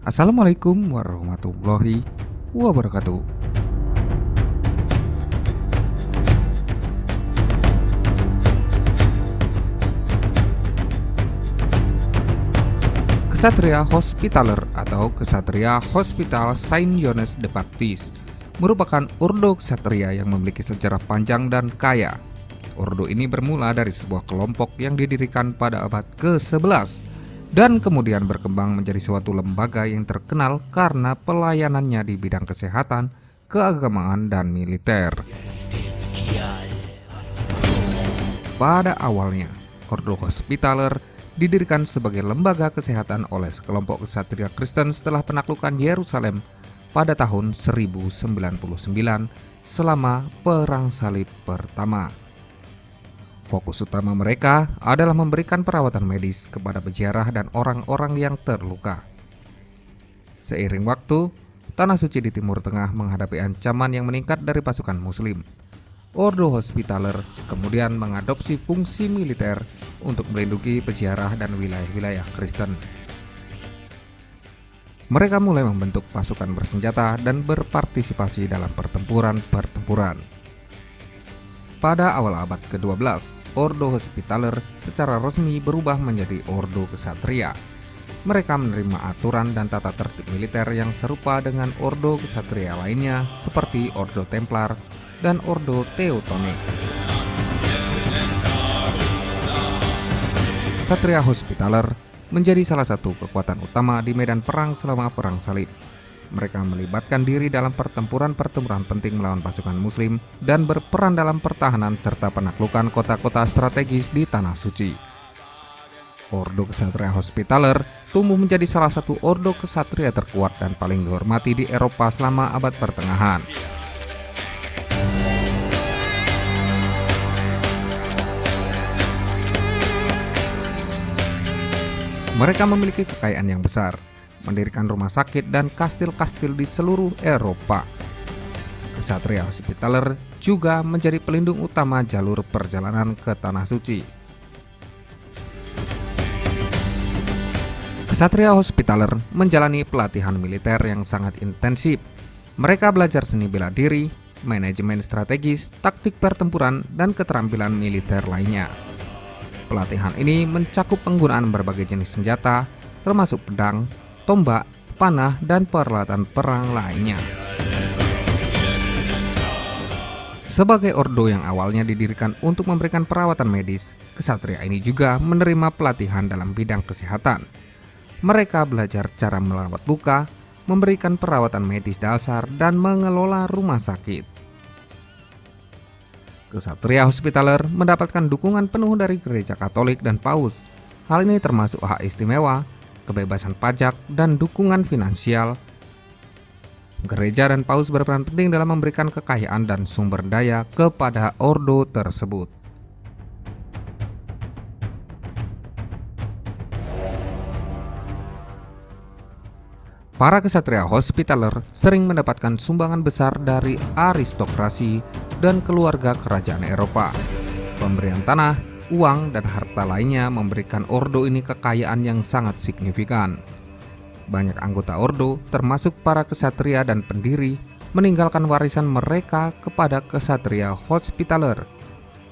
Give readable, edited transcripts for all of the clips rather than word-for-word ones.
Assalamualaikum warahmatullahi wabarakatuh. Ksatria Hospitaller atau Ksatria Hospital Saint Yones de Baptiste merupakan ordo ksatria yang memiliki sejarah panjang dan kaya. Ordo ini bermula dari sebuah kelompok yang didirikan pada abad ke-11 dan kemudian berkembang menjadi suatu lembaga yang terkenal karena pelayanannya di bidang kesehatan, keagamaan, dan militer. Pada awalnya, Ordo Hospitaller didirikan sebagai lembaga kesehatan oleh sekelompok ksatria Kristen setelah penaklukan Yerusalem pada tahun 1099 selama Perang Salib Pertama. Fokus utama mereka adalah memberikan perawatan medis kepada peziarah dan orang-orang yang terluka. Seiring waktu, Tanah Suci di Timur Tengah menghadapi ancaman yang meningkat dari pasukan Muslim. Ordo Hospitaller kemudian mengadopsi fungsi militer untuk melindungi peziarah dan wilayah-wilayah Kristen. Mereka mulai membentuk pasukan bersenjata dan berpartisipasi dalam pertempuran-pertempuran. Pada awal abad ke-12, Ordo Hospitaller secara resmi berubah menjadi Ordo Ksatria. Mereka menerima aturan dan tata tertib militer yang serupa dengan Ordo Ksatria lainnya seperti Ordo Templar dan Ordo Teutonic. Ksatria Hospitaller menjadi salah satu kekuatan utama di medan perang selama Perang Salib. Mereka melibatkan diri dalam pertempuran-pertempuran penting melawan pasukan Muslim dan berperan dalam pertahanan serta penaklukan kota-kota strategis di Tanah Suci. Ordo Ksatria Hospitaller tumbuh menjadi salah satu ordo ksatria terkuat dan paling dihormati di Eropa selama abad pertengahan. Mereka memiliki kekayaan yang besar, mendirikan rumah sakit dan kastil-kastil di seluruh Eropa. Ksatria Hospitaller juga menjadi pelindung utama jalur perjalanan ke Tanah Suci. Ksatria Hospitaller menjalani pelatihan militer yang sangat intensif. Mereka belajar seni bela diri, manajemen strategis, taktik pertempuran, dan keterampilan militer lainnya. Pelatihan ini mencakup penggunaan berbagai jenis senjata, termasuk pedang, tombak, panah, dan peralatan perang lainnya. Sebagai ordo yang awalnya didirikan untuk memberikan perawatan medis, ksatria ini juga menerima pelatihan dalam bidang kesehatan. Mereka belajar cara merawat luka, memberikan perawatan medis dasar, dan mengelola rumah sakit. Ksatria Hospitaller mendapatkan dukungan penuh dari Gereja Katolik dan Paus. Hal ini termasuk hak istimewa, kebebasan pajak, dan dukungan finansial. Gereja dan Paus berperan penting dalam memberikan kekayaan dan sumber daya kepada ordo tersebut. Para ksatria Hospitaller sering mendapatkan sumbangan besar dari aristokrasi dan keluarga kerajaan Eropa. Pemberian tanah, uang, dan harta lainnya memberikan ordo ini kekayaan yang sangat signifikan. Banyak anggota ordo, termasuk para ksatria dan pendiri, meninggalkan warisan mereka kepada ksatria Hospitaller.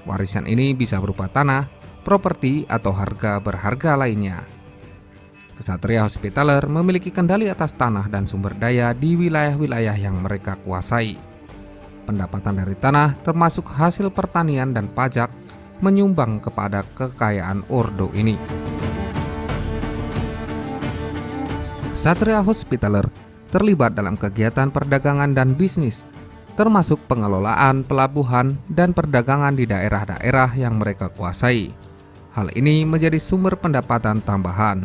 Warisan ini bisa berupa tanah, properti, atau harga berharga lainnya. Ksatria Hospitaller memiliki kendali atas tanah dan sumber daya di wilayah-wilayah yang mereka kuasai. Pendapatan dari tanah, termasuk hasil pertanian dan pajak, menyumbang kepada kekayaan ordo ini. Ksatria Hospitaller terlibat dalam kegiatan perdagangan dan bisnis, termasuk pengelolaan pelabuhan dan perdagangan di daerah-daerah yang mereka kuasai. Hal ini menjadi sumber pendapatan tambahan.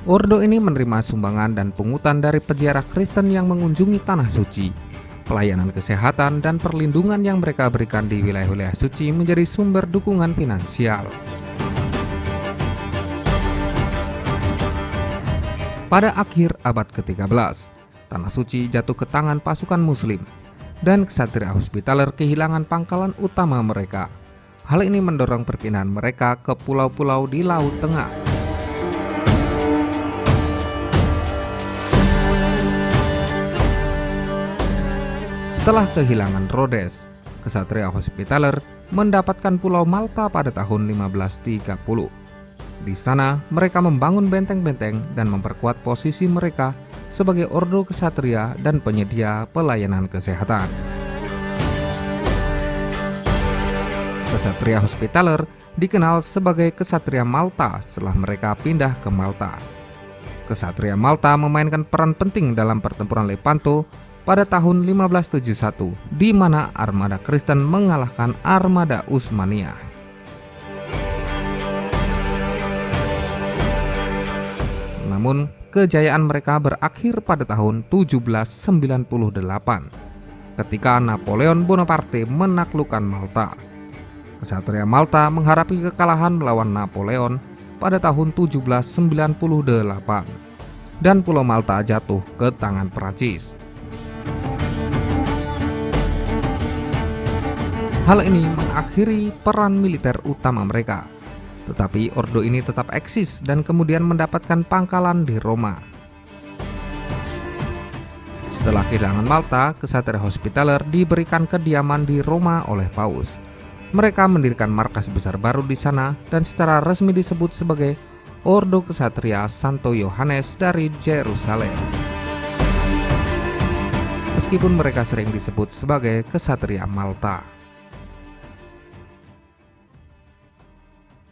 Ordo ini menerima sumbangan dan pungutan dari peziarah Kristen yang mengunjungi Tanah Suci. Pelayanan kesehatan dan perlindungan yang mereka berikan di wilayah-wilayah suci menjadi sumber dukungan finansial. Pada akhir abad ke-13, Tanah Suci jatuh ke tangan pasukan Muslim, dan Ksatria Hospitaller kehilangan pangkalan utama mereka. Hal ini mendorong perpindahan mereka ke pulau-pulau di Laut Tengah. Setelah kehilangan Rhodes, Ksatria Hospitaller mendapatkan Pulau Malta pada tahun 1530. Di sana, mereka membangun benteng-benteng dan memperkuat posisi mereka sebagai ordo ksatria dan penyedia pelayanan kesehatan. Ksatria Hospitaller dikenal sebagai Ksatria Malta setelah mereka pindah ke Malta. Ksatria Malta memainkan peran penting dalam pertempuran Lepanto pada tahun 1571, di mana armada Kristen mengalahkan armada Utsmaniyah. Namun, kejayaan mereka berakhir pada tahun 1798 ketika Napoleon Bonaparte menaklukkan Malta. Ksatria Malta menghadapi kekalahan melawan Napoleon pada tahun 1798 dan Pulau Malta jatuh ke tangan Prancis. Hal ini mengakhiri peran militer utama mereka, tetapi ordo ini tetap eksis dan kemudian mendapatkan pangkalan di Roma. Setelah kehilangan Malta, Ksatria Hospitaller diberikan kediaman di Roma oleh Paus. Mereka mendirikan markas besar baru di sana dan secara resmi disebut sebagai Ordo Ksatria Santo Yohanes dari Yerusalem. Meskipun mereka sering disebut sebagai Ksatria Malta.